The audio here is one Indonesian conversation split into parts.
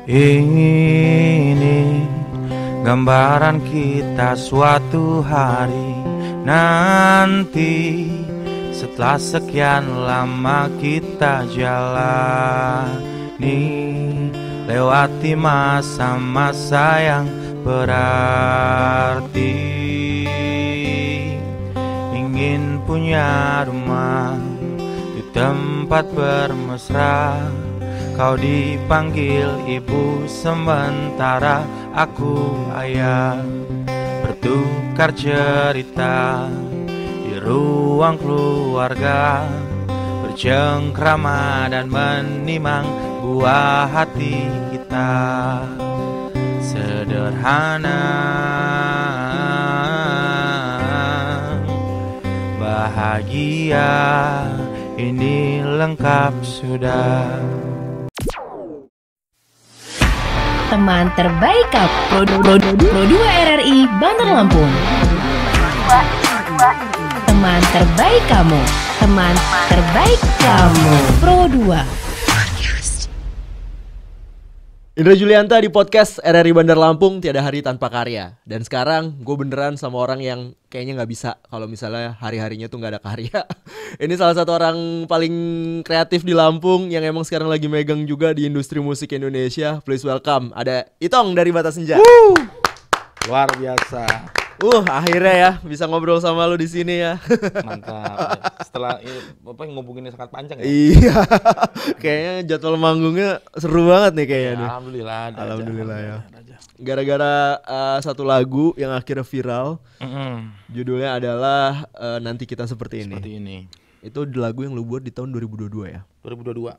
Ini gambaran kita suatu hari nanti, setelah sekian lama kita jalani, lewati masa-masa yang berarti. Ingin punya rumah di tempat bermesra, kau dipanggil ibu sementara aku ayah. Bertukar cerita di ruang keluarga, bercengkrama dan menimang buah hati kita. Sederhana, bahagia, ini lengkap sudah. Teman terbaik Pro 2 RRI Bandar Lampung. Teman terbaik kamu. Teman terbaik kamu. Pro 2. Indra Julianta di podcast RRI Bandar Lampung, tiada hari tanpa karya. Dan sekarang gue beneran sama orang yang kayaknya gak bisa kalau misalnya hari-harinya tuh gak ada karya. Ini salah satu orang paling kreatif di Lampung yang emang sekarang lagi megang juga di industri musik Indonesia. Please welcome, ada Itong dari Bata Senja. Luar biasa. Akhirnya ya bisa ngobrol sama lu di sini ya. Mantap. Setelah ngobonginnya sangat panjang ya. Iya. Kayaknya jadwal manggungnya seru banget nih kayaknya nih. Alhamdulillah ya. Gara-gara satu lagu yang akhirnya viral. Judulnya adalah Nanti Kita Seperti Ini. Itu lagu yang lu buat di tahun 2022 ya. 2022.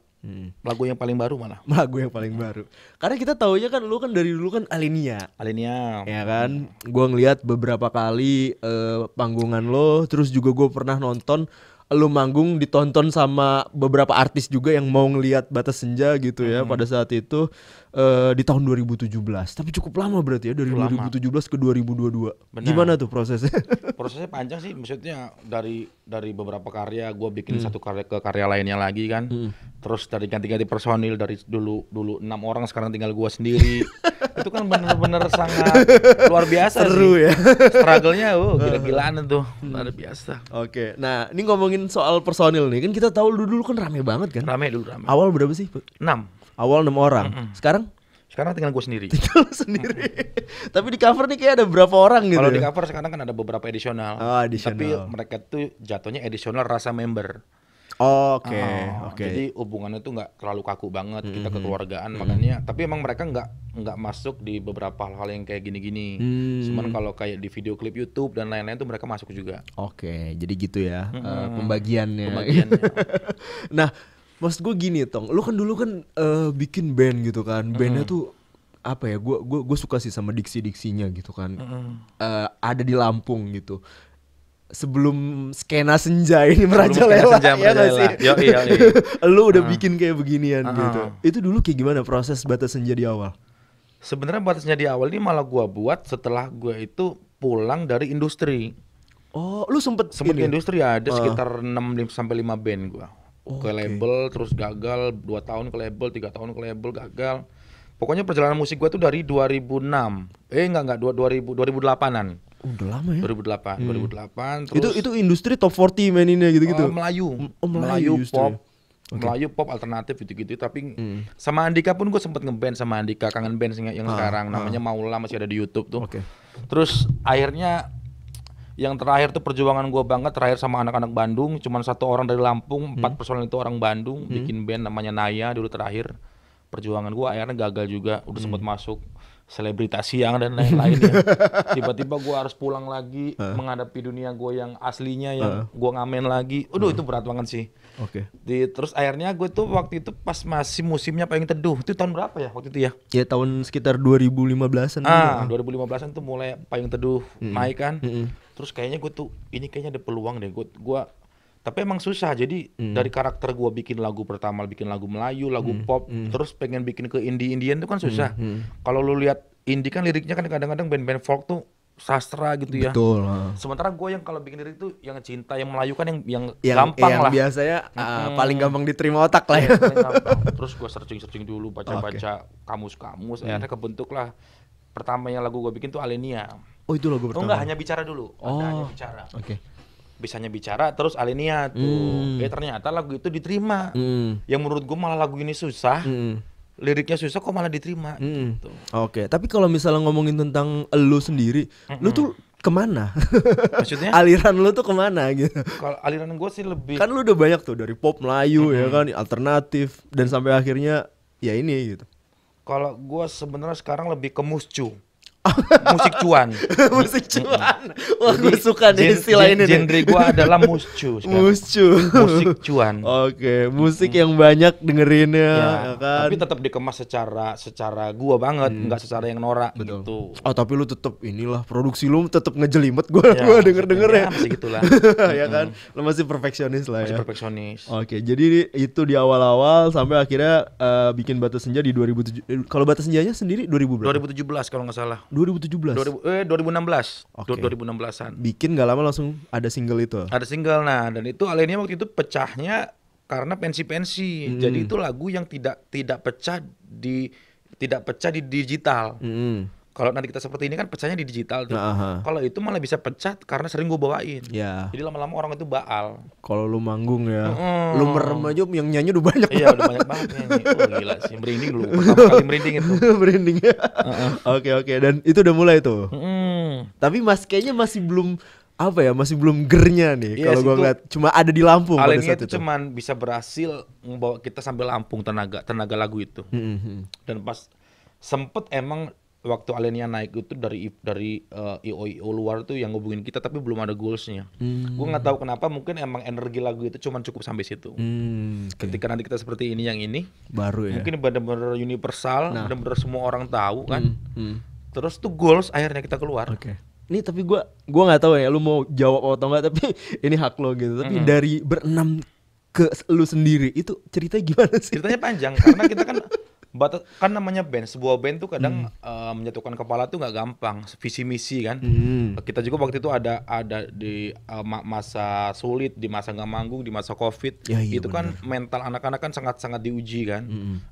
Lagu yang paling baru mana? Lagu yang paling baru. Karena kita taunya kan lu kan dari dulu kan Alenia. Ya kan. Gua ngeliat beberapa kali panggungan lo, terus juga gue pernah nonton lu manggung ditonton sama beberapa artis juga yang mau ngelihat Batas Senja gitu ya pada saat itu di tahun 2017. Tapi cukup lama berarti ya dari 2017 ke 2022. Benar. Gimana tuh prosesnya? Prosesnya panjang sih, maksudnya dari beberapa karya gue bikin satu karya ke karya lainnya lagi kan. Terus dari ganti-ganti personil, dari dulu 6 orang sekarang tinggal gue sendiri. Itu kan bener-bener sangat luar biasa. Seru sih. Ya. Struggle-nya gila-gilaan tuh. Luar biasa. Oke. Nah, ini ngomongin soal personil nih. Kan kita tahu dulu kan rame banget kan? Rame. Awal berapa sih? 6. Awal 6 orang. Sekarang tinggal gue sendiri. Tapi di cover nih kayak ada berapa orang gitu. Kalau di cover sekarang kan ada beberapa edisional. Edisional. Tapi mereka tuh jatuhnya edisional rasa member. Oke. Jadi hubungannya tuh nggak terlalu kaku banget, kita kekeluargaan makanya. Tapi emang mereka nggak masuk di beberapa hal yang kayak gini-gini. Cuman kalau kayak di video klip YouTube dan lain-lain tuh mereka masuk juga. Oke, jadi gitu ya pembagiannya. Nah, maksud gue gini Tong, lu kan dulu kan bikin band gitu kan, bandnya tuh apa ya? Gue suka sih sama diksi-diksinya gitu kan. Ada di Lampung gitu. Sebelum skena senja ini merajalela ya gak sih? Iya. Lu udah bikin kayak beginian gitu. Itu dulu kayak gimana proses Batas Senja di awal? Sebenarnya Batas Senja di awal ini malah gua buat setelah gua itu pulang dari industri. Oh, lu sempet ke industri ya, ada sekitar 6 sampai 5 band gua. Ke label terus gagal, 2 tahun ke label, 3 tahun ke label gagal. Pokoknya perjalanan musik gua tuh dari 2006. 2008-an. Udah lama ya? 2008 terus itu industri top 40 maininnya gitu-gitu. Melayu pop. Melayu pop alternatif gitu-gitu. Tapi sama Andika pun gue sempet ngeband sama Andika, kangen band yang sekarang namanya Maula, masih ada di YouTube tuh. Terus akhirnya yang terakhir tuh perjuangan gue banget terakhir sama anak-anak Bandung, cuman 1 orang dari Lampung, 4 personel itu orang Bandung, bikin band namanya Naya dulu terakhir. Perjuangan gue akhirnya gagal juga, udah sempet masuk selebritas siang dan lain-lain ya. Tiba-tiba gue harus pulang lagi menghadapi dunia gue yang aslinya yang gue ngamen lagi. Itu berat banget sih. Terus akhirnya gue tuh waktu itu pas masih musimnya Payung Teduh. Itu tahun berapa ya waktu itu ya? Ya tahun sekitar 2015-an. 2015-an tuh mulai Payung Teduh naik kan. Terus kayaknya gue tuh ini kayaknya ada peluang deh. Tapi emang susah, jadi dari karakter gue bikin lagu pertama, bikin lagu Melayu, lagu pop, terus pengen bikin ke indie-indian itu kan susah. Kalau lu lihat indie kan liriknya kan kadang-kadang band-band folk tuh sastra gitu ya. Betul. Sementara gue yang kalau bikin lirik itu yang cinta, yang Melayu kan yang gampang yang lah. Biasanya paling gampang diterima otak lah ya. Terus gue searching dulu, baca kamus-kamus, akhirnya kebentuk lah. Pertamanya lagu gue bikin tuh Alenia. Oh itu lagu pertama? Enggak, Hanya Bicara dulu. Ada Hanya Bicara. Bisanya Bicara, terus Alenia tuh. Ternyata lagu itu diterima. Yang menurut gue malah lagu ini susah. Liriknya susah kok malah diterima gitu. Tapi kalau misalnya ngomongin tentang lu sendiri, lu tuh kemana? Maksudnya? Aliran lu tuh kemana gitu? Kalau aliran gue sih lebih, kan lu udah banyak tuh, dari pop Melayu ya kan, alternatif, dan sampai akhirnya ya ini gitu. Kalau gue sebenarnya sekarang lebih ke muscu. Musik cuan. Musik cuan. Wah, gue suka nih istilah ini. Genre gue adalah muscu sekarang. Musik cuan. Musik yang banyak dengerinnya ya kan. Tapi tetap dikemas secara gua banget, enggak secara yang norak gitu. Tapi lu tetap inilah, produksi lu tetap ngejelimet gua denger ya. Masih gitulah. Ya kan. Lu masih perfeksionis lah ya. Masih perfeksionis. Jadi itu di awal-awal sampai akhirnya bikin Batas Senja di 2007. Kalau Batas Senjanya sendiri 2017 kalau nggak salah. 2016. 2016. 2016-an. Bikin nggak lama langsung ada single itu. Ada single, nah, dan itu Alenia waktu itu pecahnya karena pensi-pensi. Jadi itu lagu yang tidak pecah di digital. Kalau nanti kita seperti ini kan pecahnya di digital tuh. Kalau itu malah bisa pecah karena sering gue bawain. Jadi lama-lama orang itu baal. Kalau lu manggung ya, lu merem aja yang nyanyi udah banyak. Iya, udah banyak banget nyanyi. Gila sih, merinding dulu. Pertama kali merinding itu. Merinding ya. Oke. Dan itu udah mulai tuh. Tapi kayaknya masih belum masih belum gernya nih kalau gua ngeliat. Cuma ada di Lampung pada saat itu. Cuman bisa berhasil membawa kita sampai Lampung, tenaga lagu itu. Dan pas sempet emang waktu Alenia naik itu dari IO luar tuh yang ngubungin kita, tapi belum ada goalsnya. Gue nggak tahu kenapa, mungkin emang energi lagu itu cuman cukup sampai situ. Ketika nanti kita seperti ini, yang ini baru ya, mungkin benar-benar universal, benar-benar semua orang tahu kan. Terus tuh goals akhirnya kita keluar. Nih tapi gue nggak tahu ya lu mau jawab atau enggak, tapi ini hak lo gitu. Tapi dari berenam ke lu sendiri itu ceritanya gimana sih? Ceritanya panjang karena kita kan kan namanya band, sebuah band tuh kadang menyatukan kepala tuh nggak gampang, visi misi kan. Kita juga waktu itu ada di masa sulit, di masa nggak manggung, di masa COVID. Itu bener. Kan mental anak-anak kan sangat diuji kan.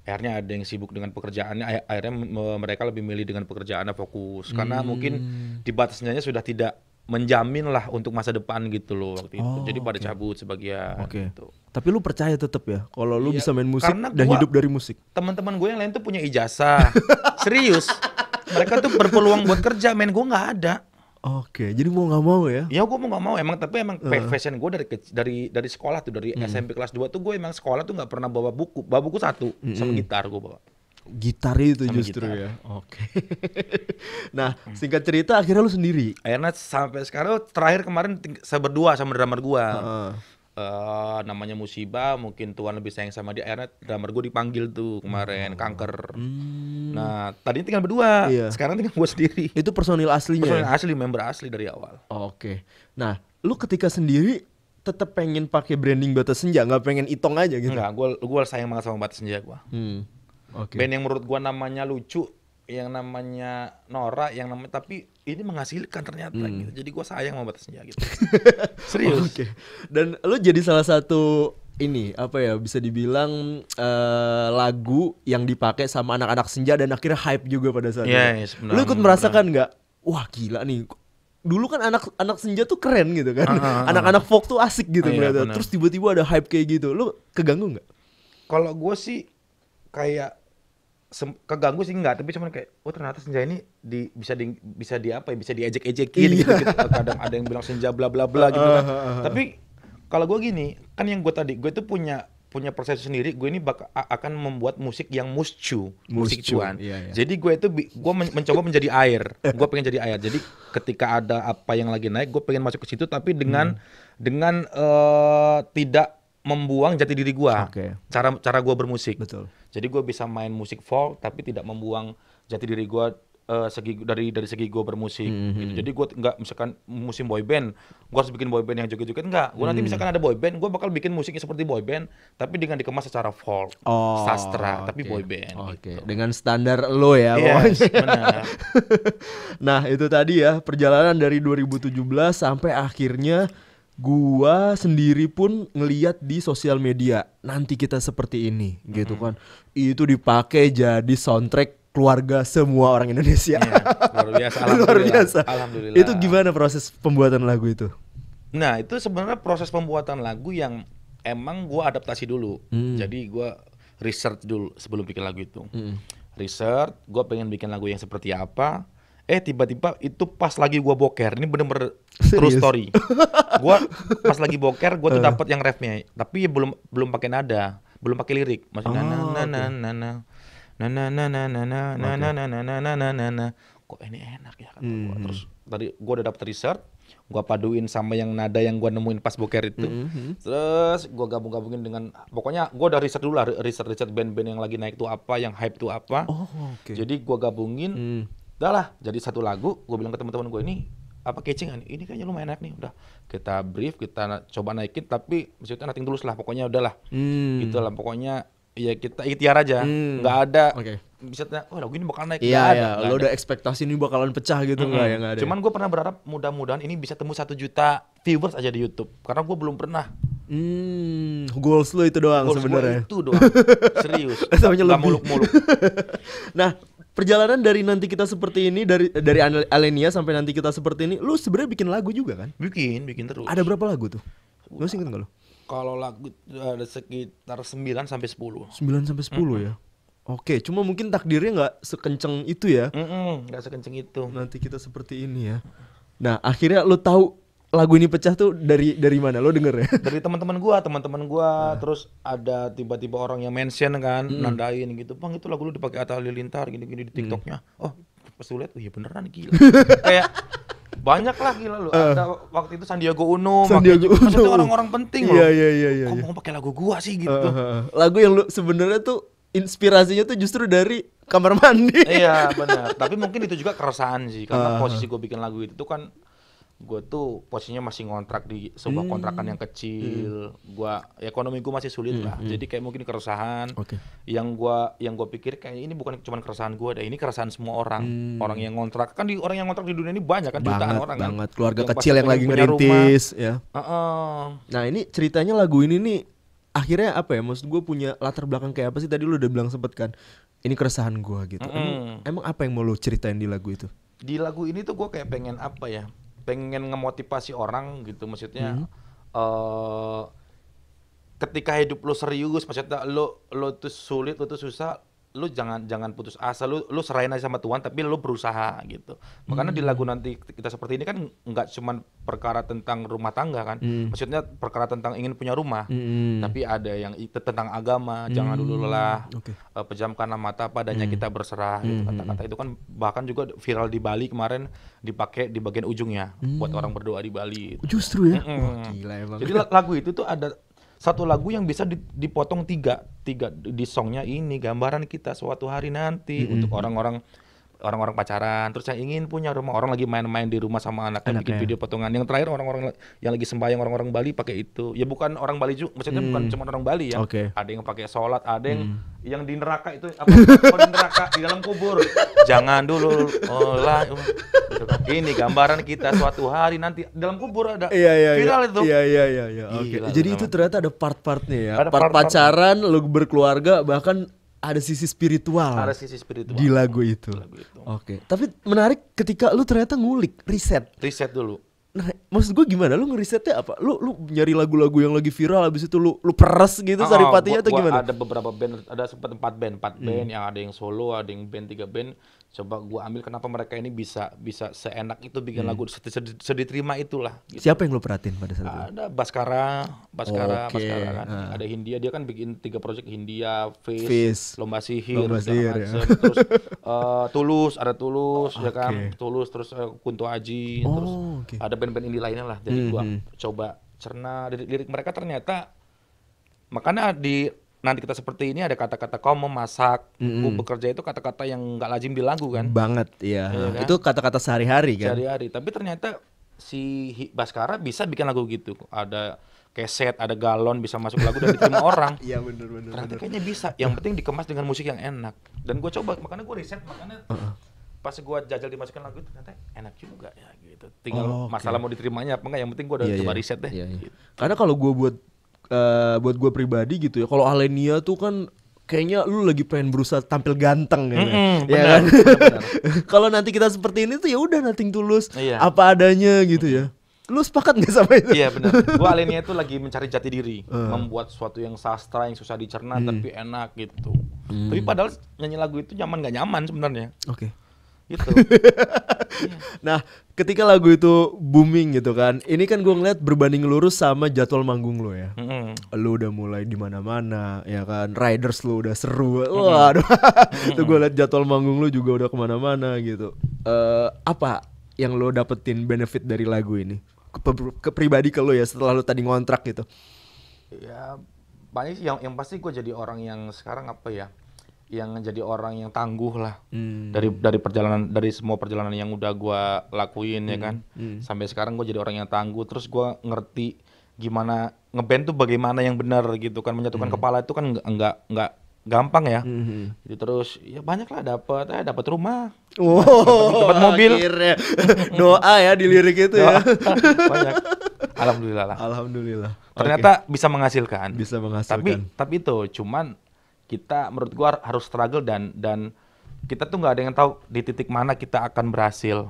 Akhirnya ada yang sibuk dengan pekerjaannya, akhirnya mereka lebih milih dengan pekerjaannya fokus, karena mungkin di batasnya sudah tidak menjamin lah untuk masa depan gitu loh waktu itu. Jadi pada cabut sebagian gitu. Tapi lu percaya tetap ya kalau lu bisa main musik dan hidup dari musik? Teman-teman gue yang lain tuh punya ijazah. Serius. Mereka tuh berpeluang buat kerja, gue nggak ada. Jadi mau nggak mau ya? Ya gue mau nggak mau emang, tapi emang passion gue dari sekolah tuh, dari SMP kelas 2 tuh gue emang sekolah tuh nggak pernah bawa buku satu sama gitar gue bawa. Gitar itu sama justru gitar. Ya. Nah, singkat cerita akhirnya lu sendiri. Akhirnya sampai sekarang, terakhir kemarin saya berdua sama drummer gua. Namanya Musibah, mungkin Tuhan lebih sayang sama dia. Akhirnya drummer gua dipanggil tuh kemarin, kanker. Nah, tadinya tinggal berdua. Sekarang tinggal gua sendiri. Itu personil aslinya? Personil asli, member asli dari awal. Nah, lu ketika sendiri tetap pengen pakai branding Batas Senja, nggak pengen Itong aja gitu? Enggak, gua sayang banget sama Batas Senja gua. Band yang menurut gua namanya lucu, yang namanya Nora, yang namanya, tapi ini menghasilkan ternyata gitu. Jadi gua sayang sama Batas Senja gitu. Serius. Dan lu jadi salah satu ini bisa dibilang lagu yang dipakai sama anak-anak senja dan akhirnya hype juga pada saat itu. Lu ikut merasakan nggak? Wah gila nih. Dulu kan anak senja tuh keren gitu kan. Anak-anak folk tuh asik gitu ngeliatnya. Terus tiba-tiba ada hype kayak gitu. Lu keganggu nggak? Kalau gua sih kayak keganggu sih enggak, tapi cuman kayak ternyata senja ini bisa diejek-ejekin gitu. Kadang ada yang bilang senja bla bla bla gitu kan. Tapi kalau gue gini, kan yang gue itu punya persepsi sendiri, gue ini akan membuat musik yang musik cuan. Jadi gue mencoba menjadi air. Gue pengen jadi air. Jadi ketika ada apa yang lagi naik, gue pengen masuk ke situ, tapi dengan tidak membuang jati diri gue, cara gue bermusik. Betul. Jadi gue bisa main musik folk tapi tidak membuang jati diri gue dari segi gue bermusik gitu. Jadi gue nggak misalkan musim boy band, gue harus bikin boy band yang joget-joget, enggak. Gue nanti misalkan ada boy band, gue bakal bikin musiknya seperti boy band, tapi dengan dikemas secara folk, sastra, tapi boy band. Gitu. Dengan standar lo ya. Yes, benar. Nah itu tadi ya perjalanan dari 2017 sampai akhirnya gua sendiri pun ngeliat di sosial media nanti kita seperti ini gitu kan. Itu dipakai jadi soundtrack keluarga semua orang Indonesia. Ya, luar biasa. Luar biasa. Alhamdulillah. Itu gimana proses pembuatan lagu itu? Nah itu sebenarnya proses pembuatan lagu yang emang gua adaptasi dulu. Jadi gua research dulu sebelum bikin lagu itu. Research, gua pengen bikin lagu yang seperti apa. Tiba-tiba itu pas lagi gua boker, ini bener-bener true story. Gua pas lagi boker, gua tuh dapat yang refnya, tapi belum pakai nada, belum pakai lirik, masih kok ini enak ya kata gua. Terus tadi gua udah dapet research, gua paduin sama yang nada yang gua nemuin pas boker itu. Terus gua gabung-gabungin dengan, pokoknya gua udah riset dulu lah, riset band-band yang lagi naik tuh apa, yang hype tuh apa. Jadi gua gabungin. Udah lah, jadi satu lagu, gue bilang ke teman-teman gue, ini apa catching ini kayaknya lumayan enak nih. Udah kita brief, kita coba naikin, tapi maksudnya nothing tulus lah, pokoknya udahlah. Gitu lah, pokoknya ya kita ikhtiar aja. Nggak ada misalnya, lagu ini bakal naik. Iya, lo udah ekspektasi ini bakalan pecah gitu. Nggak ada. Cuman gue pernah berharap mudah-mudahan ini bisa tembus 1 juta viewers aja di YouTube, karena gue belum pernah. Goals lo itu doang sebenarnya. Itu doang, serius. Nggak muluk-muluk. Nah, perjalanan dari nanti kita seperti ini, dari Alenia sampai nanti kita seperti ini, lu sebenarnya bikin lagu juga kan? Bikin terus. Ada berapa lagu tuh? Lu inget nggak lu? Kalau lagu ada sekitar 9 sampai 10. 9 sampai 10 ya. Oke, cuma mungkin takdirnya nggak sekenceng itu ya. Nggak sekenceng itu. Nanti kita seperti ini ya. Nah, akhirnya lu tahu lagu ini pecah tuh dari mana? Lo denger ya? Dari teman-teman gua, terus ada tiba-tiba orang yang mention kan, nandain gitu, "Bang, itu lagu lu dipakai Atta Halilintar gini-gini di TikToknya." Oh, pas lu lihat, iya beneran gila. Kayak banyak lah gila lu. Ada waktu itu Sandiaga Uno, maksudnya orang-orang penting loh. Iya. Kok mau pakai lagu gua sih gitu. Lagu yang lu sebenarnya tuh inspirasinya tuh justru dari kamar mandi. Iya, benar. Tapi mungkin itu juga keresahan sih, karena posisi gua bikin lagu itu tuh kan gue tuh posisinya masih ngontrak di sebuah kontrakan yang kecil. Ekonomi gue masih sulit lah. Jadi kayak mungkin keresahan yang gue pikir kayaknya ini bukan cuma keresahan gue, ini keresahan semua orang. Orang yang ngontrak kan, orang yang ngontrak di dunia ini banyak kan, jutaan orang kan. Banget, keluarga yang kecil yang lagi ngerintis ya. Nah, ini ceritanya lagu ini nih akhirnya apa ya? Maksud gue punya latar belakang kayak apa sih? Tadi lu udah bilang sempet kan, ini keresahan gue gitu. Emang apa yang mau lu ceritain di lagu itu? Di lagu ini tuh gue kayak pengen apa ya? Pengen ngemotivasi orang gitu, maksudnya ketika hidup lo serius, maksudnya lo tuh sulit, lo tuh susah, lo jangan putus asa, lo serahin aja sama Tuhan, tapi lo berusaha gitu. Makanya di lagu nanti kita seperti ini kan nggak cuma perkara tentang rumah tangga kan, maksudnya perkara tentang ingin punya rumah, tapi ada yang tentang agama, jangan dulu lelah, pejamkanlah mata padanya kita berserah gitu. Kata-kata itu kan bahkan juga viral di Bali kemarin, dipakai di bagian ujungnya buat orang berdoa di Bali gitu. Justru ya. Wah, gila emang. Jadi lagu itu tuh ada satu lagu yang bisa dipotong tiga di songnya ini, gambaran kita suatu hari nanti untuk orang-orang pacaran, terus yang ingin punya rumah, orang lagi main-main di rumah sama anaknya, bikin video potongan. Yang terakhir orang-orang yang lagi sembahyang, orang-orang Bali pakai itu. Ya bukan orang Bali juga, maksudnya bukan cuma orang Bali ya. Ada yang pakai sholat, ada yang di neraka itu apa? Di neraka di dalam kubur. Jangan dulu ini gambaran kita suatu hari nanti dalam kubur ada. Viral itu. Iya. Oke. Jadi itu ternyata ada part-partnya ya. Part pacaran, lu berkeluarga, bahkan ada sisi spiritual. Di lagu itu. Oke. Tapi menarik ketika lu ternyata ngulik, riset dulu. Nah, maksud gue gimana? Lu ngerisetnya apa? Lu nyari lagu-lagu yang lagi viral, habis itu lu peres gitu saripatinya atau gimana? Ada beberapa band, ada sempat 4 band yang ada yang solo, ada yang band 3 band. Coba gue ambil kenapa mereka ini bisa seenak itu bikin lagu sediterima itulah. Gitu. Siapa yang lu perhatiin pada saat itu? Ada Baskara kan. Ada Hindia, dia kan bikin 3 project, Hindia, Face, Lomba Sihir ya. Terus Tulus ya kan. Tulus, terus Kunto Aji, terus ada band-band indie lainnya lah. Jadi gua coba cerna lirik mereka, ternyata makanya di nanti kita seperti ini ada kata-kata kau memasak, ku bekerja itu kata-kata yang nggak lazim di lagu kan. Banget, iya. Kan? Itu kata-kata sehari-hari kan. Sehari-hari. Tapi ternyata si Baskara bisa bikin lagu gitu. Ada keset, ada galon, bisa masuk lagu dan diterima orang. Iya bener. Ternyata kayaknya bisa. Yang penting dikemas dengan musik yang enak. Dan gue coba, makanya gue riset, pas gue jajal dimasukin lagu itu ternyata enak juga ya gitu. Tinggal masalah mau diterimanya apa enggak. Yang penting gue udah coba riset deh. Gitu. Karena kalau gue buat gue pribadi gitu ya, kalau Alenia tuh kan kayaknya lu lagi pengen berusaha tampil ganteng ya, ya kan? Kalau nanti kita seperti ini tuh ya udah nothing tulus, apa adanya gitu ya. Lu sepakat nggak sama itu? Iya benar. Gue Alenia itu lagi mencari jati diri, membuat sesuatu yang sastra yang susah dicerna tapi enak gitu. Tapi padahal nyanyi lagu itu nyaman nggak nyaman sebenarnya. Oke. Gitu. Nah, ketika lagu itu booming gitu kan, ini kan gue ngeliat berbanding lurus sama jadwal manggung lo ya. Lu udah mulai di mana-mana, ya kan. Riders lu udah seru. Waduh. Tuh gue liat jadwal manggung lu juga udah kemana-mana gitu. Apa yang lo dapetin benefit dari lagu ini? Ke pribadi ke lo ya setelah lo tadi ngontrak gitu. Ya banyak sih yang pasti gue jadi orang yang sekarang apa ya? Yang jadi orang yang tangguh lah dari perjalanan, dari semua perjalanan yang udah gue lakuin ya kan, sampai sekarang gue jadi orang yang tangguh. Terus gue ngerti gimana ngeband tuh bagaimana yang benar gitu kan, menyatukan kepala itu kan nggak gampang ya. Jadi terus ya banyak lah dapat rumah, dapat mobil, akhirnya. Doa ya di lirik itu ya. Banyak. Alhamdulillah. Ternyata bisa menghasilkan. Tapi itu cuman kita menurut gua harus struggle dan kita tuh nggak ada yang tahu di titik mana kita akan berhasil.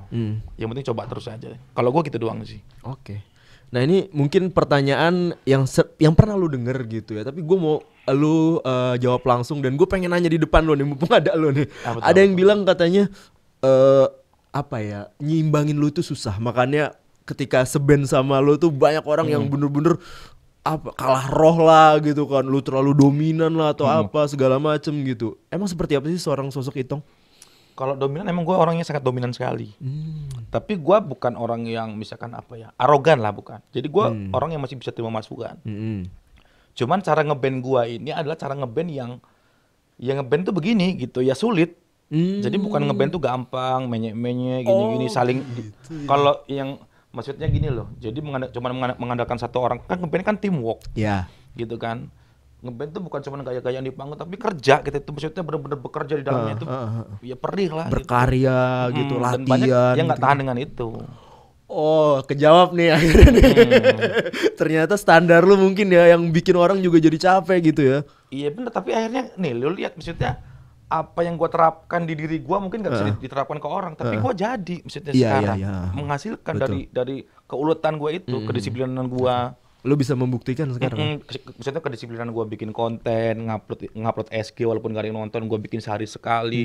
Yang penting coba terus aja. Kalau gua gitu doang sih. Oke. Nah ini mungkin pertanyaan yang pernah lu denger gitu ya. Tapi gua mau lu jawab langsung dan gue pengen nanya di depan lu nih, mumpung ada lu nih. Ada yang bilang katanya apa ya, nyimbangin lu itu susah. Makanya ketika seband sama lu tuh banyak orang yang bener-bener kalah roh lah gitu kan, lu terlalu dominan lah atau apa segala macem gitu. Emang seperti apa sih seorang sosok Itong? Kalau dominan emang gue orangnya sangat dominan sekali. Tapi gue bukan orang yang misalkan apa ya, arogan lah bukan. Jadi gue orang yang masih bisa terima masukan. Cuman cara ngeband gue ini adalah cara ngeband yang ngeband tuh begini gitu ya, sulit. Jadi bukan ngeband tuh gampang, menye-menye gini-gini saling gitu, ya. Kalau yang maksudnya gini loh, jadi cuma mengandalkan satu orang, kan ngeband kan teamwork, gitu kan. Ngeband tuh bukan cuma gaya-gayaan di panggung, tapi kerja gitu. Itu maksudnya benar-benar bekerja di dalamnya itu, ya perih lah. Berkarya gitu, latihan. Dan banyak yang nggak tahan dengan itu. Oh, kejawab nih akhirnya nih. Ternyata standar lu mungkin ya yang bikin orang juga jadi capek gitu ya. Iya benar, tapi akhirnya nih lu lihat maksudnya apa yang gue terapkan di diri gue mungkin gak bisa diterapkan ke orang, tapi gue jadi maksudnya sekarang menghasilkan dari keuletan gue itu, kedisiplinan gue. Lu bisa membuktikan sekarang. Maksudnya kedisiplinan gue bikin konten, ngupload SG walaupun gak ada yang nonton, gue bikin sehari sekali.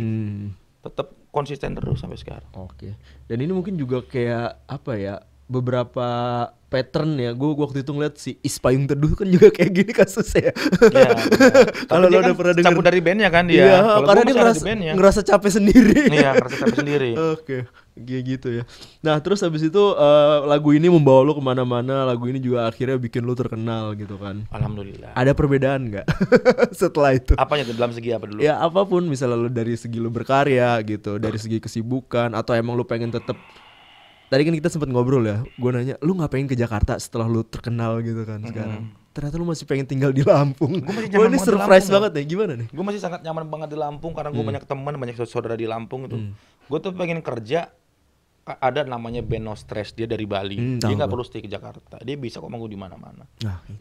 Tetap konsisten terus sampai sekarang. Oke. Dan ini mungkin juga kayak apa ya, beberapa pattern ya. Gue waktu itu ngeliat si Ispayung Teduh kan juga kayak gini kasusnya. Iya. Kalau lo udah pernah dengar dari bandnya kan dia. Iya, karena dia ngerasa capek sendiri. Iya, ngerasa capek sendiri. Oke, kayak gitu ya. Nah terus habis itu lagu ini membawa lo kemana-mana. Lagu ini juga akhirnya bikin lo terkenal gitu kan. Alhamdulillah. Ada perbedaan nggak setelah itu? Apanya tuh, dalam segi apa dulu? Ya apapun, misalnya lo dari segi lo berkarya gitu, dari segi kesibukan, atau emang lo pengen tetap. Tadi kan kita sempat ngobrol ya, gue nanya, lu nggak pengen ke Jakarta setelah lu terkenal gitu kan sekarang? Ternyata lu masih pengen tinggal di Lampung. Gue ini surprise banget nih, gimana nih? Gue masih sangat nyaman banget di Lampung karena gue banyak teman, banyak saudara di Lampung itu. Gue tuh pengen kerja, ada namanya band No Stress, dia dari Bali. Dia nggak perlu stay ke Jakarta, dia bisa kok manggung di mana-mana.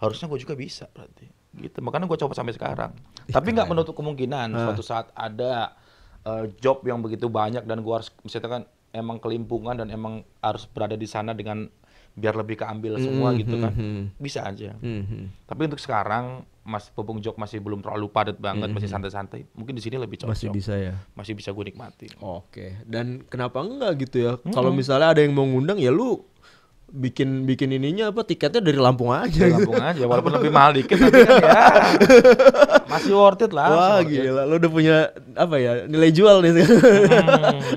Harusnya gue juga bisa berarti. Gitu, makanya gue coba sampai sekarang. Tapi nggak menutup kemungkinan suatu saat ada job yang begitu banyak dan gue harus misalnya kan emang kelimpungan dan emang harus berada di sana dengan biar lebih keambil semua gitu kan, bisa aja. Tapi untuk sekarang Pupung Jok masih belum terlalu padat banget, masih santai-santai. Mungkin di sini lebih cocok. Masih bisa ya. Masih bisa gue nikmati. Oke. Dan kenapa enggak gitu ya? Kalau misalnya ada yang mau ngundang ya lu bikin ininya apa, tiketnya dari Lampung aja. Dari Lampung aja, walaupun lebih mahal dikit tapi kan ya masih worth it lah. Wah gila, lo udah punya apa ya, nilai jual nih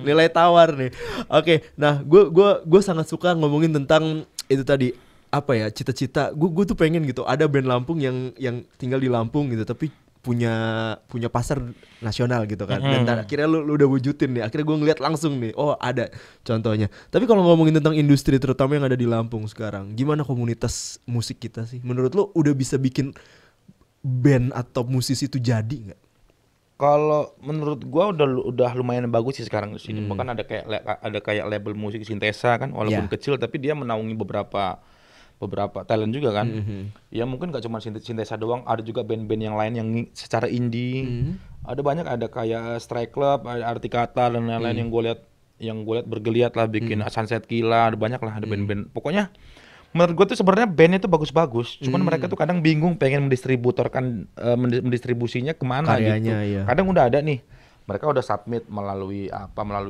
nilai tawar nih. Oke, nah gue sangat suka ngomongin tentang itu tadi, apa ya, cita-cita. Gue tuh pengen gitu ada band Lampung yang tinggal di Lampung gitu, tapi punya pasar nasional gitu kan. Dan akhirnya lu udah wujudin nih. Akhirnya gue ngeliat langsung nih, oh ada contohnya. Tapi kalau ngomongin tentang industri terutama yang ada di Lampung sekarang, gimana komunitas musik kita sih? Menurut lu udah bisa bikin band atau musisi itu jadi nggak? Kalau menurut gua udah lumayan bagus sih sekarang di sini. Bahkan ada kayak label musik Sintesa kan, walaupun kecil tapi dia menaungi beberapa talent juga kan. Ya mungkin gak cuma Sintesa doang, ada juga band-band yang lain yang secara indie. Ada banyak, ada kayak Strike Club, ada Artikata dan lain-lain yang gue lihat bergeliat lah bikin Sunset Killa, ada banyak lah, ada band-band. Pokoknya menurut gue tuh sebenarnya bandnya tuh bagus-bagus, cuman mereka tuh kadang bingung pengen mendistribusinya kemana karyanya, gitu. Iya. Kadang udah ada nih, mereka udah submit melalui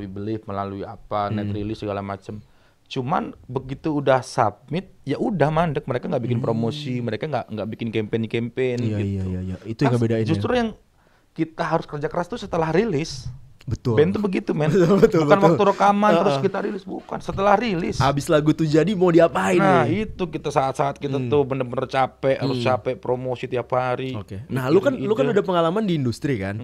Believe, melalui net release segala macem. Cuman begitu udah submit, ya udah mandek, mereka nggak bikin promosi, mereka nggak bikin campaign gitu. Iya. Itu yang bedain. Justru yang kita harus kerja keras tuh setelah rilis. Betul. Band tuh begitu, men. Bukan waktu rekaman terus kita rilis, bukan. Setelah rilis. Habis lagu tuh jadi mau diapain nih? Itu kita saat-saat kita tuh bener-bener capek, harus capek promosi tiap hari. Nah, lu kan udah pengalaman di industri kan?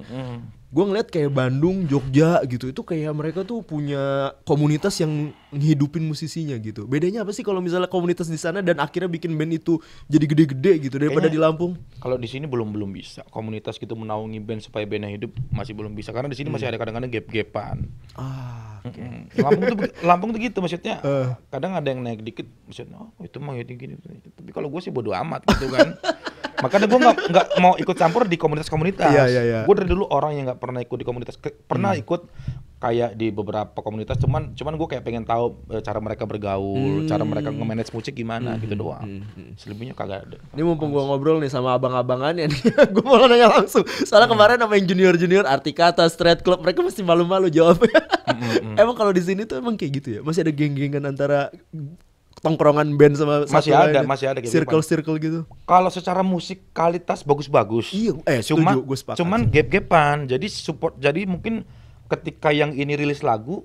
Gue ngeliat kayak Bandung, Jogja gitu, itu kayak mereka tuh punya komunitas yang ngehidupin musisinya gitu. Bedanya apa sih kalau misalnya komunitas di sana dan akhirnya bikin band itu jadi gede-gede gitu daripada di Lampung? Kalau di sini belum bisa. Komunitas gitu menaungi band supaya bandnya hidup masih belum bisa, karena di sini masih ada kadang-kadang gap-gapan. Lampung tuh gitu maksudnya. Kadang ada yang naik dikit, maksudnya itu mah gini. Tapi kalau gue sih bodo amat gitu kan. Makanya gue nggak mau ikut campur di komunitas-komunitas. Iya. Gue dari dulu orang yang nggak pernah ikut di komunitas. Pernah ikut kayak di beberapa komunitas, cuman gue kayak pengen tahu cara mereka bergaul, cara mereka nge-manage musik gimana gitu doang. Selebihnya kagak ada. Ini mumpung gue ngobrol nih sama abang-abangannya nih, gue mau nanya langsung. Soalnya kemarin sama yang junior Artikata, Strike Club, mereka masih malu-malu jawabnya. Emang kalau di sini tuh emang kayak gitu ya? Masih ada geng-gengan antara tongkrongan band sama masih ada gitu. Circle gitu. Kalau secara musikalitas bagus-bagus. Iya, cuman gap-gapan. Jadi mungkin ketika yang ini rilis lagu,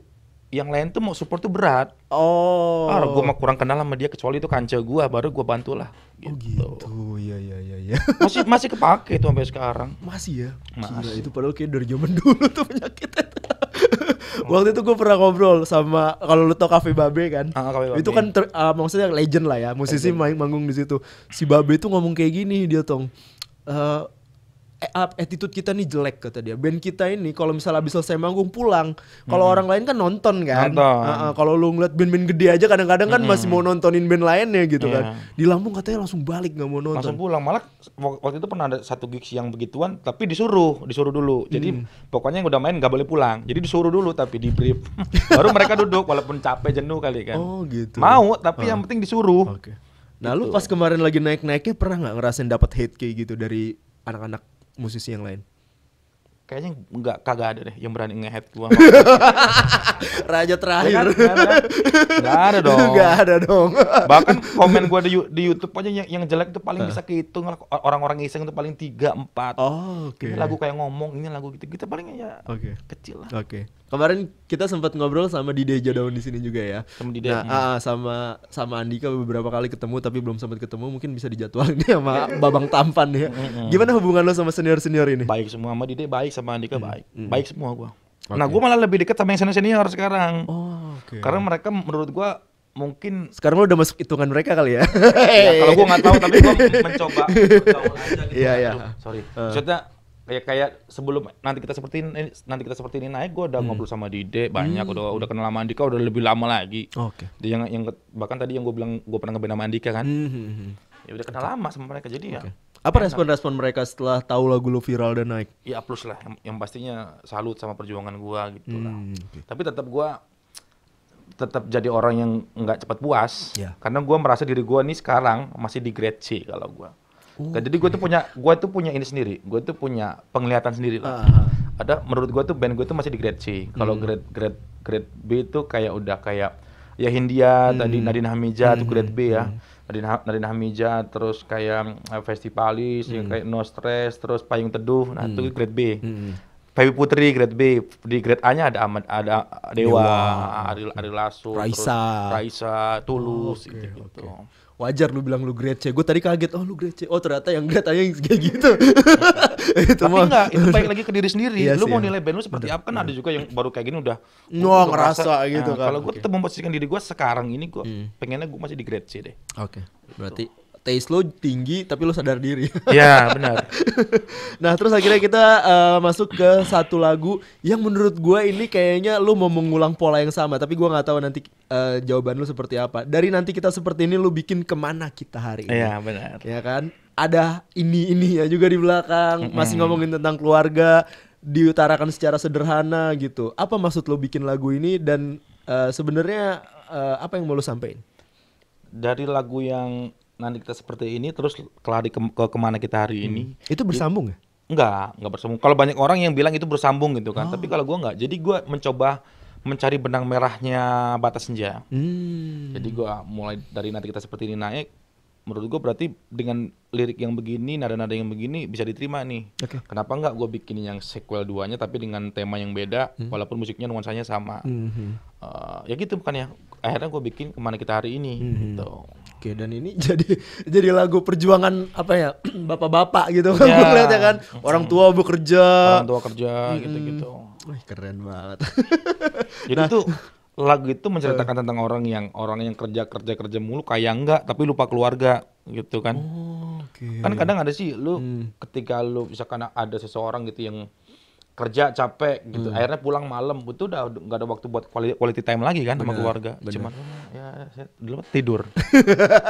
yang lain tuh mau support tuh berat. Gue mah kurang kenal sama dia, kecuali itu kanca gue, baru gue bantulah. Gitu. Iya. Masih kepake tuh sampai sekarang. Masih ya. Gila, itu padahal kayak dari zaman dulu tuh penyakitnya. Waktu itu gue pernah ngobrol sama, kalau lu tau Cafe Babe kan, itu kan maksudnya legend lah ya, musisi manggung di situ. Si Babe itu ngomong kayak gini, dia attitude kita nih jelek kata dia. Band kita ini kalau misalnya habis selesai manggung pulang, kalau orang lain kan nonton kan. Kalau lu ngeliat band-band gede aja kadang-kadang kan masih mau nontonin band lainnya gitu kan. Di Lampung katanya langsung balik, nggak mau nonton. Langsung pulang. Malah waktu itu pernah ada satu gigs yang begituan, tapi disuruh dulu. Jadi pokoknya yang udah main nggak boleh pulang. Jadi disuruh dulu tapi di brief. Baru mereka duduk walaupun capek jenuh kali kan. Gitu. Mau tapi yang penting disuruh. Nah lu pas kemarin lagi naik-naiknya pernah nggak ngerasain dapat hate kayak gitu dari anak-anak musisi yang lain? Kayaknya kagak ada deh yang berani nge-head gua. Raja terakhir. Enggak ada dong. Bahkan komen gua di YouTube aja yang jelek itu paling bisa kehitung, orang-orang iseng itu paling 3-4. Ini lagu kayak ngomong, ini lagu gitu. Kita paling ya kecil lah. Kemarin kita sempat ngobrol sama Dide Jadaun di sini juga ya. Sama Dide. Sama Andika beberapa kali ketemu tapi belum sempat ketemu, mungkin bisa dijadwalin sama Babang Tampan ya. Gimana hubungan lo sama senior-senior ini? Baik semua, sama Dide baik, sama Andika baik. Baik semua gua. Nah, gua malah lebih dekat sama yang senior sekarang. Karena mereka menurut gua mungkin sekarang lo udah masuk hitungan mereka kali ya. Kalau gua nggak tahu tapi gua mencoba bergaul aja gitu. Iya. Sorry. Maksudnya kayak sebelum nanti kita seperti ini naik, gue udah ngobrol sama Dide banyak, udah kenal sama Andika udah lebih lama lagi. Dia yang bahkan tadi yang gue bilang gue pernah ngeband sama Andika kan. Ya udah kenal lama sama mereka, jadi ya. Apa respon mereka setelah tahu lagu lo viral dan naik? Ya plus lah, yang pastinya salut sama perjuangan gue gitu lah. Tapi tetap jadi orang yang nggak cepat puas, karena gue merasa diri gue nih sekarang masih di grade C kalau gue. Jadi gue tuh punya ini sendiri, gue tuh punya penglihatan sendiri lah. Menurut gue tuh band gue tuh masih di grade C. Kalau grade B itu kayak ya Hindia, tadi Nadine Hamija tuh grade B ya. Nadine Hamija, terus kayak Festivalis, yang kayak No Stress, terus Payung Teduh, nah itu grade B. Feby Putri grade B, di grade A-nya ada Dewa, Ari Lasso, Raisa, Tulus gitu. Wajar lu bilang lu grade C. Gue tadi kaget, oh lu grade C. Oh ternyata yang grade A yang kayak gitu. Tapi enggak, itu baik lagi ke diri sendiri. Lu mau nilai band lu seperti apa, kan ada juga yang baru kayak gini udah ngerasa gitu kan. Kalau gue tetap memposisikan diri gue sekarang ini, gue pengennya gue masih di grade C deh. Oke. Berarti taste lo tinggi tapi lo sadar diri. Iya benar. Nah terus akhirnya kita masuk ke satu lagu yang menurut gue ini kayaknya lo mau mengulang pola yang sama, tapi gue nggak tahu nanti jawaban lo seperti apa. Dari nanti kita seperti ini lo bikin kemana kita hari ini? Iya benar. Ya kan? Ada ini ya juga di belakang, masih ngomongin tentang keluarga, diutarakan secara sederhana gitu. Apa maksud lo bikin lagu ini dan sebenarnya apa yang mau lo sampein? Dari lagu yang nanti kita seperti ini terus kelari ke kemana kita hari ini. Itu bersambung ya? Enggak bersambung. Kalau banyak orang yang bilang itu bersambung gitu kan. Tapi kalau gue enggak. Jadi gue mencoba mencari benang merahnya Batas Senja. Jadi gue mulai dari nanti kita seperti ini naik. Menurut gue berarti dengan lirik yang begini, nada-nada yang begini bisa diterima nih. Kenapa enggak gue bikin yang sequel 2-nya tapi dengan tema yang beda, walaupun musiknya nuansanya sama. Ya gitu bukan ya. Akhirnya gue bikin kemana kita hari ini gitu. Oke, dan ini jadi lagu perjuangan apa ya, bapak-bapak gitu kan, gue lihat ya kan, orang tua kerja gitu-gitu. Wih keren banget. Jadi tuh lagu itu menceritakan tentang orang yang kerja mulu, kaya enggak tapi lupa keluarga gitu kan. Kan kadang ada sih lu ketika lu misalkan ada seseorang gitu yang kerja capek gitu, akhirnya pulang malam, itu udah nggak ada waktu buat quality time lagi kan sama keluarga. Cuman ya saya dulu tidur.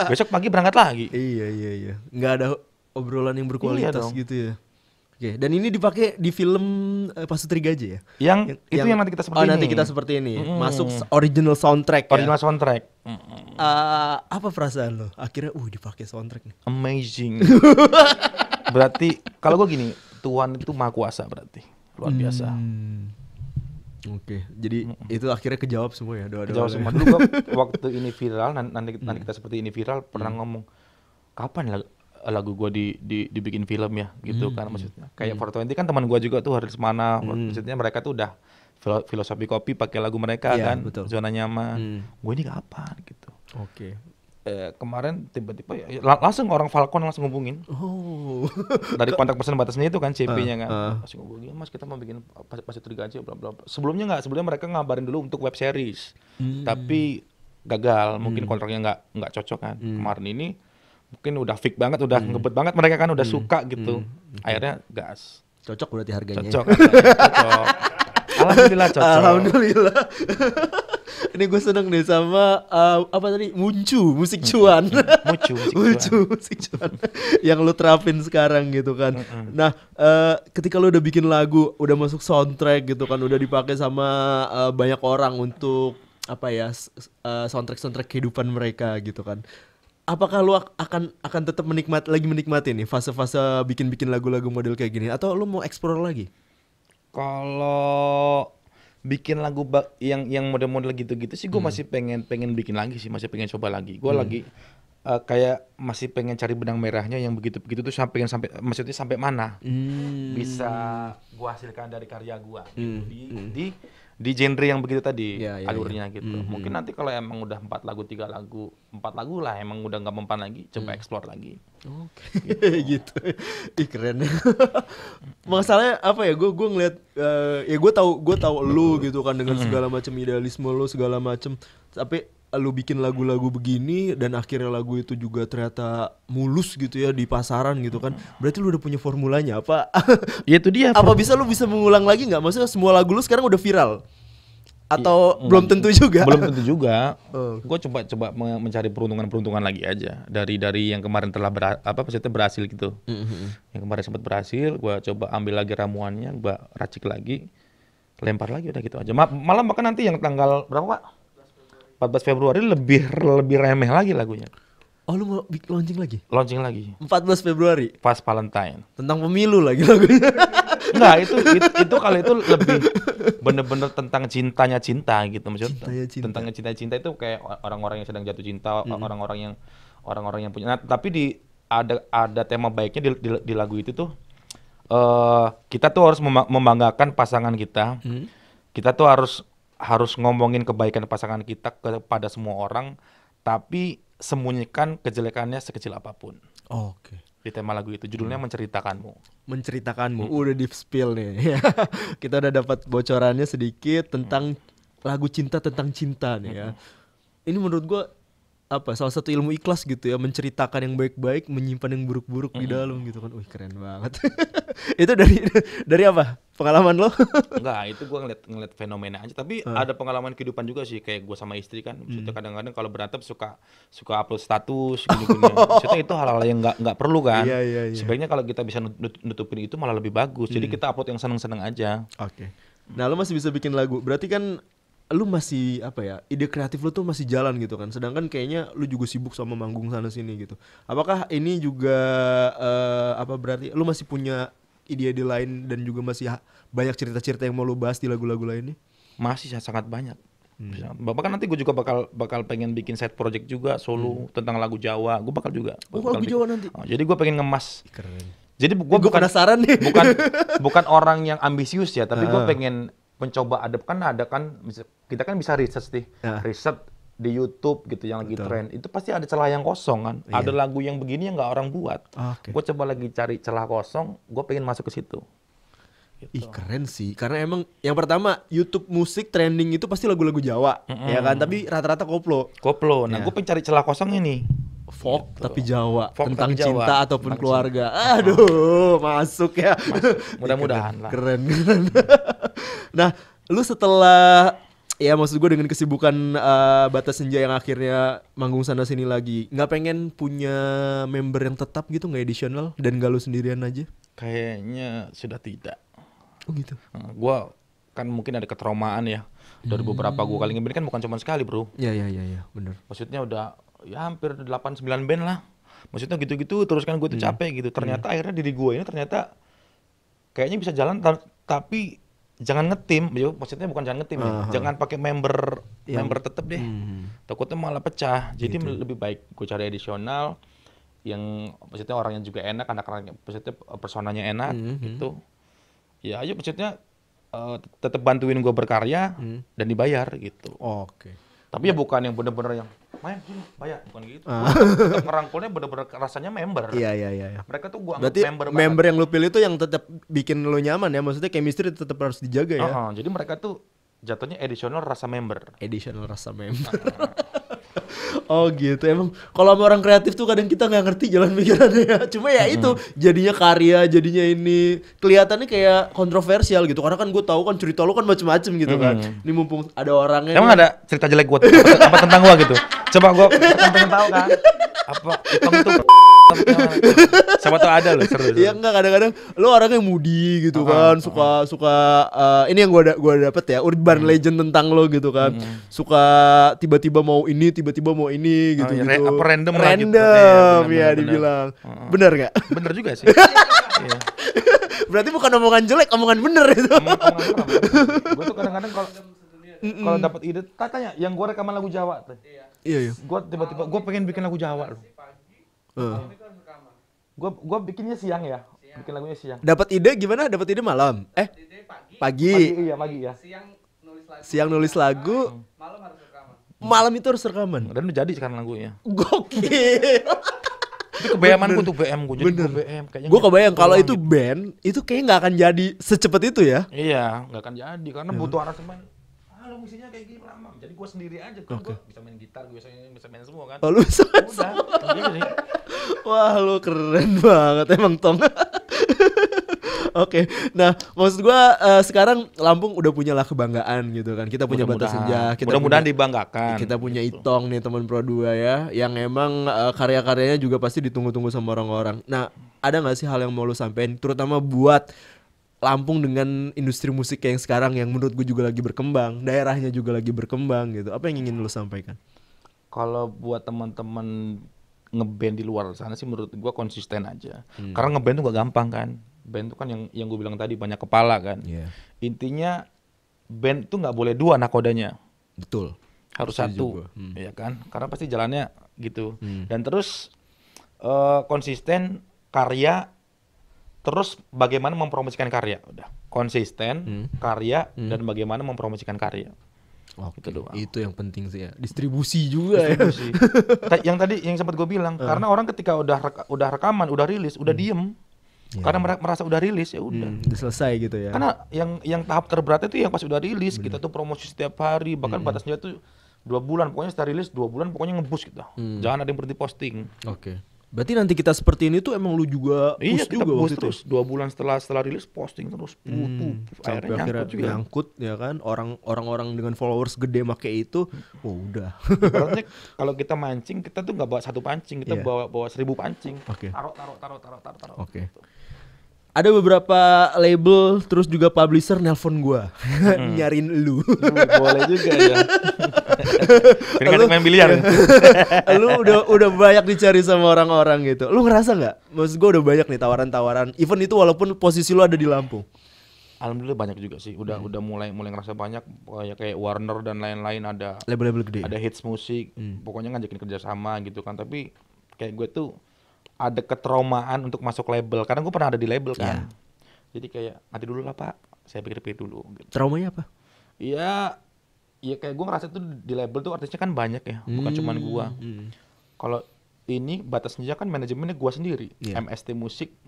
Besok pagi berangkat lagi. Iya. Nggak ada obrolan yang berkualitas gitu ya. Oke, dan ini dipakai di film Pasutri Gajah ya? Yang nanti kita seperti ini. Nanti kita seperti ini. Masuk original soundtrack. Original soundtrack. Apa perasaan lo? Akhirnya dipakai soundtrack nih. Amazing. Berarti kalau gue gini, Tuhan itu maha kuasa berarti. Luar biasa. Oke, jadi itu akhirnya kejawab semua ya doa-doa. Kejawab semua. Dulu waktu ini viral, nanti kita seperti ini viral, pernah ngomong kapan lagu gue dibikin film ya, gitu kan maksudnya. Kayak 420 kan teman gue juga tuh Haris Mana, maksudnya mereka tuh udah filosofi kopi pakai lagu mereka kan, betul. Zona nyaman. Gue ini kapan gitu. Oke. Kemarin tiba-tiba langsung orang Falcon langsung ngubungin. Dari kontak person batasnya itu kan CP-nya kan. Langsung ngubungin, Mas kita mau bikin Pasutri Gajah bla bla. Sebelumnya mereka ngabarin dulu untuk web series. Tapi gagal, mungkin kontraknya nggak cocok kan. Kemarin ini mungkin udah fix banget, udah ngebet banget mereka kan, udah suka gitu. Akhirnya gas. Cocok berarti harganya. Cocok. Alhamdulillah cocok. Alhamdulillah. Ini gue seneng deh sama apa tadi, musik cuan. musik cuan yang lu terapin sekarang gitu kan. Nah ketika lu udah bikin lagu, udah masuk soundtrack gitu kan, udah dipakai sama banyak orang untuk apa ya, soundtrack kehidupan mereka gitu kan. Apakah lu akan tetap menikmati nih fase-fase bikin lagu-lagu model kayak gini, atau lu mau explore lagi? Kalau bikin lagu yang model-model gitu-gitu sih gue masih pengen bikin lagi sih, masih pengen coba lagi. Gue lagi kayak masih pengen cari benang merahnya yang begitu-begitu tuh sampai maksudnya sampai mana bisa gue hasilkan dari karya gue gitu. Di genre yang begitu tadi alurnya gitu. Mungkin nanti kalau emang udah 4 lagu lah emang udah nggak mempan lagi, coba explore lagi. Gitu. Ih keren. Masalahnya apa ya, gue ngeliat ya gue tahu lu gitu kan, dengan segala macam idealisme lu segala macam, tapi lu bikin lagu-lagu begini dan akhirnya lagu itu juga ternyata mulus gitu ya di pasaran gitu kan. Berarti lu udah punya formulanya apa? Ya itu dia. Apa lu bisa mengulang lagi nggak? Maksudnya semua lagu lu sekarang udah viral? Atau belum tentu juga? Belum tentu juga. Gue coba mencari peruntungan lagi aja dari yang kemarin telah berhasil gitu. Yang kemarin sempat berhasil, gue coba ambil lagi ramuannya, gue racik lagi, lempar lagi, udah gitu aja. Malah bahkan nanti yang tanggal berapa Pak? 14 Februari lebih remeh lagi lagunya. Oh lu mau launching lagi? Launching lagi. 14 Februari? Pas Valentine. Tentang pemilu lagi lagunya? Enggak, itu kalau itu lebih bener-bener tentang cintanya cinta gitu maksudnya. Tentang cinta itu kayak orang-orang yang sedang jatuh cinta, orang-orang yang punya. Nah, tapi ada tema baiknya di lagu itu tuh, kita tuh harus membanggakan pasangan kita. Kita tuh harus ngomongin kebaikan pasangan kita kepada semua orang, tapi sembunyikan kejelekannya sekecil apapun. Oke. Di tema lagu itu judulnya Menceritakanmu. Udah di spill nih. Kita udah dapat bocorannya sedikit tentang lagu cinta tentang cinta nih ya. Ini menurut gua salah satu ilmu ikhlas gitu ya, menceritakan yang baik-baik, menyimpan yang buruk-buruk di dalam gitu kan. Wih, keren banget. Itu dari apa? Pengalaman lo? Enggak, itu gua ngeliat fenomena aja, tapi ada pengalaman kehidupan juga sih, kayak gua sama istri kan. Maksudnya kadang-kadang kalau berantem suka upload status gini-gini. Maksudnya itu hal-hal yang enggak perlu kan. Iya. Sebaiknya kalau kita bisa nutupin itu malah lebih bagus. Jadi kita upload yang seneng-seneng aja. Oke. Nah, lo masih bisa bikin lagu. Berarti kan lu masih ide kreatif lu tuh masih jalan gitu kan, sedangkan kayaknya lu juga sibuk sama manggung sana sini gitu. Apakah ini juga berarti lu masih punya ide-ide lain dan juga masih banyak cerita-cerita yang mau lu bahas di lagu-lagu lainnya? Masih sangat banyak. Bahkan nanti gue juga bakal pengen bikin side project juga solo tentang lagu Jawa. Gue bakal juga. Lagu Jawa nanti. Jadi gue pengen ngemas. Keren. Jadi gue penasaran nih. Bukan orang yang ambisius ya, tapi gue pengen mencoba ada kan kita kan bisa research riset di YouTube gitu yang lagi tren, itu pasti ada celah yang kosong kan. Ada lagu yang begini yang nggak orang buat. Gue coba lagi cari celah kosong, gue pengen masuk ke situ gitu. Ih, keren sih, karena emang yang pertama YouTube musik trending itu pasti lagu-lagu Jawa ya kan, tapi rata-rata koplo. Nah gue pengen cari celah kosong ini folk gitu. Tapi Jawa, tentang tapi Jawa, cinta ataupun keluarga. Aduh, masuk ya. Mudah-mudahan lah. Keren. Nah, lu setelah maksud gue dengan kesibukan Batas Senja yang akhirnya manggung sana sini lagi, nggak pengen punya member yang tetap gitu, nggak additional dan gak lu sendirian aja? Kayaknya sudah tidak. Oh gitu. Gue kan mungkin ada ketraumaan ya. Dari beberapa gue kali ngeband kan bukan cuma sekali bro. Iya bener. Maksudnya udah ya hampir 8-9 band lah. Maksudnya gitu-gitu terus kan gue tuh capek gitu. Ternyata akhirnya diri gue ini ternyata kayaknya bisa jalan tapi jangan ngetim. Maksudnya bukan jangan ngetim ya. Jangan pakai member tetap deh. Takutnya malah pecah. Jadi lebih baik gue cari additional yang maksudnya orangnya juga enak, anak-anaknya maksudnya personanya enak gitu. Ya ayo maksudnya tetap bantuin gue berkarya dan dibayar gitu. Oke. Tapi ya bukan yang bener-bener yang main sini bayar, bukan gitu. Tetap ngerangkulnya bener-bener rasanya member. Iya. Mereka tuh gua berarti anggap member yang lu pilih itu yang tetap bikin lu nyaman ya, maksudnya chemistry tetap harus dijaga ya. Jadi mereka tuh jatuhnya additional rasa member. Oh gitu. Emang kalau sama orang kreatif tuh kadang kita nggak ngerti jalan pikirannya ya. Cuma ya itu jadinya karya, jadinya ini kelihatannya kayak kontroversial gitu. Karena kan gue tahu kan cerita lu kan macem-macem gitu kan. Ini mumpung ada orangnya. Emang ada cerita jelek gue apa tentang gue gitu? Coba gue pengen tahu kan. Apa itu siapa tuh ada loh seru. Iya enggak, kadang-kadang lu orangnya moody gitu kan, suka ini yang gua dapet ya, urban legend tentang lo gitu kan. Suka tiba-tiba mau ini, tiba-tiba mau ini gitu. Apa random ya dibilang. Bener enggak? Bener juga sih. Iya. Berarti bukan omongan jelek, omongan bener itu. Gue tuh kadang-kadang kalau dapat ide, tanya yang gue rekaman lagu Jawa tuh. Iya. Gue tiba-tiba gue pengen bikin lagu Jawa loh. Gue bikinnya siang ya. Bikin lagunya siang. Dapat ide gimana? Dapat ide malam? Pagi. Iya, pagi ya. Siang nulis lagu. Malam itu harus rekaman. Dan udah jadi sekarang lagunya. Gokil. Itu kebayamanku tuh BM gue. Jadi BM kayaknya. Gue kebayang kalau itu band, itu kayaknya nggak akan jadi secepat itu ya. Iya, nggak akan jadi karena butuh aransemen. Lo misinya kayak gini lama. Jadi gue sendiri aja kan. Gue bisa main gitar, gue bisa main semua kan. Oh, lu bisa main semua. Wah, lu keren banget emang Tong. Oke, nah maksud gue sekarang Lampung udah punya lah kebanggaan gitu kan. Kita punya Batas Senja, mudah-mudahan dibanggakan. Kita punya Itong nih teman Pro 2 ya, yang emang karya-karyanya juga pasti ditunggu-tunggu sama orang-orang. Nah, ada nggak sih hal yang mau lu sampein, terutama buat Lampung dengan industri musik yang sekarang yang menurut gue juga lagi berkembang, daerahnya juga lagi berkembang gitu. Apa yang ingin lu sampaikan? Kalau buat teman-teman ngeband di luar sana sih menurut gue konsisten aja. Karena ngeband tuh gak gampang kan. Band tuh kan yang gue bilang tadi banyak kepala kan. Intinya band tuh nggak boleh dua nakodanya. Betul. Harus satu, ya kan? Karena pasti jalannya gitu. Dan terus konsisten karya Terus bagaimana mempromosikan karya, udah konsisten, karya dan bagaimana mempromosikan karya. Oke, itu yang penting sih ya. Distribusi juga Distribusi. Ya. yang sempat gue bilang, karena orang ketika udah rekaman, udah rilis, udah diem. Karena merasa udah rilis ya udah. Udah selesai gitu ya. Karena yang tahap terberat itu yang pas udah rilis, kita tuh promosi setiap hari, bahkan batasnya tuh 2 bulan, pokoknya setelah rilis 2 bulan pokoknya nge-boost gitu. Jangan ada yang berhenti posting. Oke. Berarti nanti kita seperti ini tuh emang lu juga push juga boost terus. 2 bulan setelah rilis posting terus. Akhirnya nyangkut ya kan. Orang-orang dengan followers gede make itu, udah. Ibaratnya kalau kita mancing, kita tuh nggak bawa 1 pancing, kita bawa 1000 pancing. Taruh. Oke. Ada beberapa label terus juga publisher nelpon gua nyariin lu. Boleh juga ya. Lu main biliar. Lu udah banyak dicari sama orang-orang gitu. Lu ngerasa nggak? Maksud gua udah banyak nih tawaran-tawaran. Event itu walaupun posisi lu ada di Lampung. Alhamdulillah banyak juga sih. Udah mulai ngerasa banyak kayak Warner dan lain-lain, ada label-label gede. Ada hits musik. Pokoknya ngajakin kerjasama gitu kan. Tapi kayak gue tuh ada ketraumaan untuk masuk label karena gue pernah ada di label kan. Jadi kayak nanti dulu lah Pak, saya pikir-pikir dulu gitu. Traumanya apa? Iya kayak gue ngerasa tuh di label tuh artisnya kan banyak ya, bukan cuman gue. Kalau ini batasnya kan manajemennya gue sendiri, MST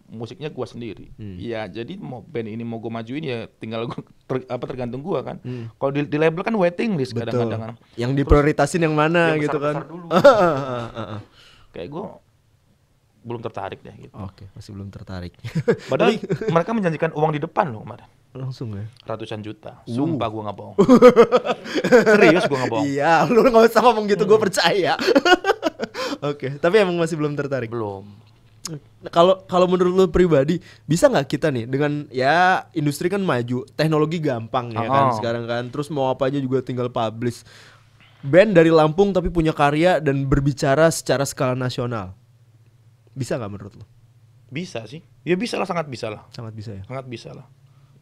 musiknya gue sendiri. Iya, jadi mau band ini mau gue majuin ya tinggal tergantung gue kan. Kalau di label kan waiting list kadang-kadang. Yang diprioritasin yang mana yang gitu kan. Dulu. Kayak gue belum tertarik deh gitu. Oke, masih belum tertarik. Padahal mereka menjanjikan uang di depan loh kemarin. Langsung ya? Ratusan juta. Sumpah gue gak bohong. Serius gue gak bohong. Iya, lu gak usah ngomong gitu, gue percaya. Oke, tapi emang masih belum tertarik? Belum. Kalau menurut lu pribadi, bisa nggak kita nih dengan ya industri kan maju, teknologi gampang ya kan sekarang kan, terus mau apa aja juga tinggal publish. Band dari Lampung tapi punya karya dan berbicara secara skala nasional. Bisa nggak menurut lo? Bisa sih. Ya bisa lah, sangat bisa lah. Sangat bisa ya? Sangat bisa lah.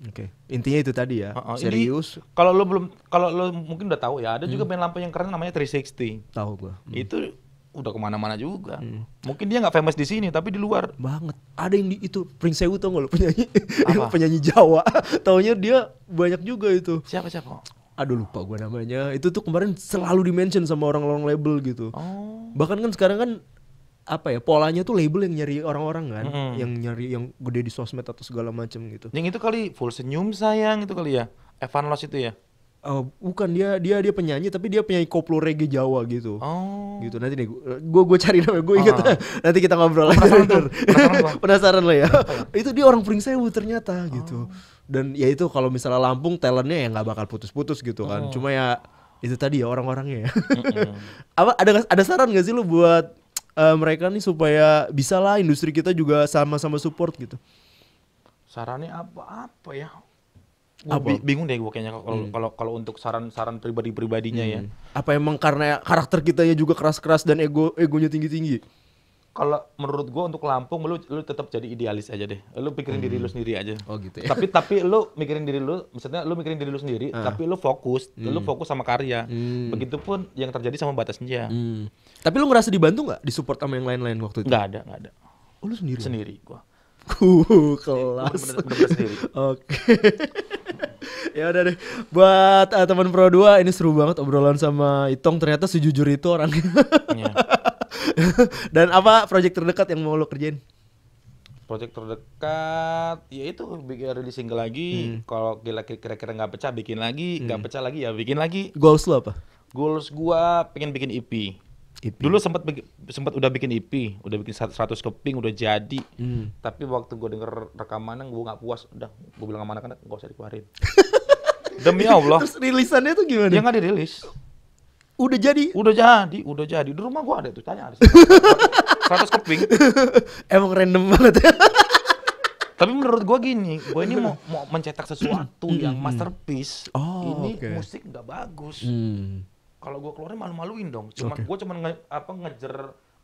Oke. Intinya itu tadi ya, serius. Kalau lo mungkin udah tahu ya, ada juga band Lampung yang keren namanya 360. Tahu gua. Itu udah kemana-mana juga. Mungkin dia nggak famous di sini, tapi di luar. Banget. Ada yang itu Prince Sewu tau nggak lo, penyanyi? Penyanyi Jawa. Taunya dia banyak juga itu. Siapa? Aduh lupa gue namanya. Itu tuh kemarin selalu di-mention sama orang-orang label gitu. Bahkan kan sekarang kan apa ya, polanya tuh label yang nyari orang-orang kan, yang nyari yang gede di sosmed atau segala macam gitu. Yang itu kali Full Senyum Sayang itu kali ya, Evan Loss itu ya? Bukan, dia penyanyi tapi dia penyanyi koplo reggae Jawa gitu. Gitu nanti nih gue cari namanya, gue ingat. Nanti kita ngobrol lagi. Penasaran lo ya? Itu dia orang Pringsewu ternyata gitu. Dan ya itu kalau misalnya Lampung talentnya ya nggak bakal putus-putus gitu kan. Cuma ya itu tadi ya orang-orangnya ya. Apa ada saran nggak sih lu buat mereka nih supaya bisa lah industri kita juga sama-sama support gitu? Sarannya apa ya? Bingung deh gue kayaknya kalau untuk saran pribadinya ya. Apa emang karena karakter kita ya juga keras-keras dan egonya tinggi-tinggi? Kalau menurut gue untuk Lampung lu tetap jadi idealis aja deh. Lu pikirin diri lu sendiri aja. Oh gitu ya. Tapi lu mikirin diri lu, maksudnya lu mikirin diri lu sendiri, tapi lu fokus sama karya. Begitupun yang terjadi sama Batasnya. Tapi lu ngerasa dibantu nggak, disupport sama yang lain-lain waktu itu? Nggak ada. Oh, lu sendiri? Sendiri gua. Kelas. Bener-bener sendiri. Oke. Ya udah deh. Buat teman Pro 2, ini seru banget obrolan sama Itong. Ternyata sejujur itu orangnya. Dan apa project terdekat yang mau lo kerjain? Project terdekat ya itu bikin rilis single lagi. Kalau kira-kira nggak pecah bikin lagi, nggak pecah lagi ya bikin lagi. Goals lo apa? Goals gua pengen bikin EP. Dulu sempat udah bikin EP, udah bikin 100 keping, udah jadi. Tapi waktu gua denger rekamannya gua nggak puas, udah gua bilang sama anak-anak nggak usah dikeluarin. Demi Allah. Terus rilisannya tuh gimana? Dia nggak dirilis. Udah jadi. Di rumah gua ada tuh, tanya ada 100 keping. Emang random banget ya. Tapi menurut gua gini, gua ini mau mencetak sesuatu yang masterpiece. Ini musik nggak bagus. Kalau gua keluarin malu-maluin dong. Gua cuma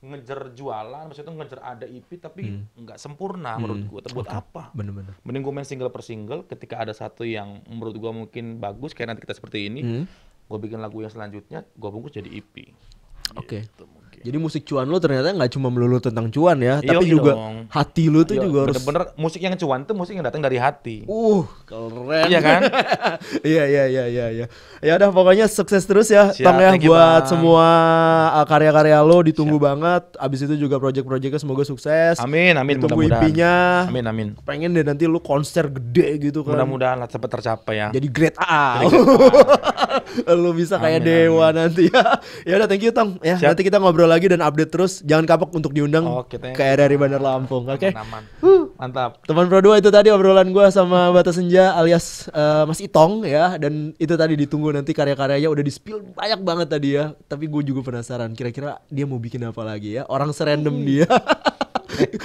ngejar jualan, maksudnya ngejar ada EP tapi nggak sempurna menurut gua. Buat apa? Bener-bener. Mending gua main single per single. Ketika ada satu yang menurut gua mungkin bagus, kayak nanti kita seperti ini, gua bikin lagu yang selanjutnya, gua bungkus jadi EP. Oke. Gitu mungkin. Jadi musik cuan lo ternyata nggak cuma melulu tentang cuan ya, tapi juga hati lo tuh juga harus bener-bener musik yang cuan tuh musik yang datang dari hati. Keren. Iya kan? Iya. Ya udah pokoknya sukses terus ya, Tong ya, buat semua karya-karya lo ditunggu banget. Abis itu juga project-projectnya semoga sukses. Amin. Tunggu IP-nya. Amin. Pengen deh nanti lo konser gede gitu kan. Mudah-mudahan lah cepet tercapai ya. Jadi grade A. Lo bisa kayak dewa nanti ya. Ya udah, thank you Tong ya. Nanti kita ngobrol lagi dan update terus. Jangan kapok untuk diundang ke RRI Bandar Lampung. Oke. Mantap. Teman Pro 2, itu tadi obrolan gue sama Bata Senja alias Mas Itong ya. Dan itu tadi ditunggu nanti karya-karyanya, udah di-spill banyak banget tadi ya. Tapi gue juga penasaran kira-kira dia mau bikin apa lagi ya. Orang serandom dia.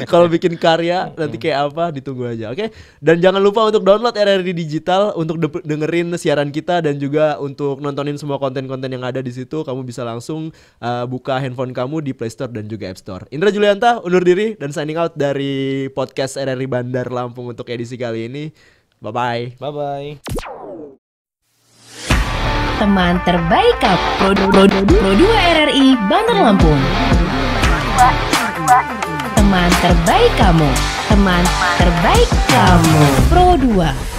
Kalau bikin karya nanti kayak apa, ditunggu aja. Oke. Dan jangan lupa untuk download RRI Digital untuk dengerin siaran kita dan juga untuk nontonin semua konten-konten yang ada di situ. Kamu bisa langsung buka handphone kamu di Play Store dan juga App Store. Indra Julianta undur diri dan signing out dari podcast RRI Bandar Lampung untuk edisi kali ini. Bye bye. Teman terbaik Pro 2 RRI Bandar Lampung. Teman terbaik kamu. Pro 2.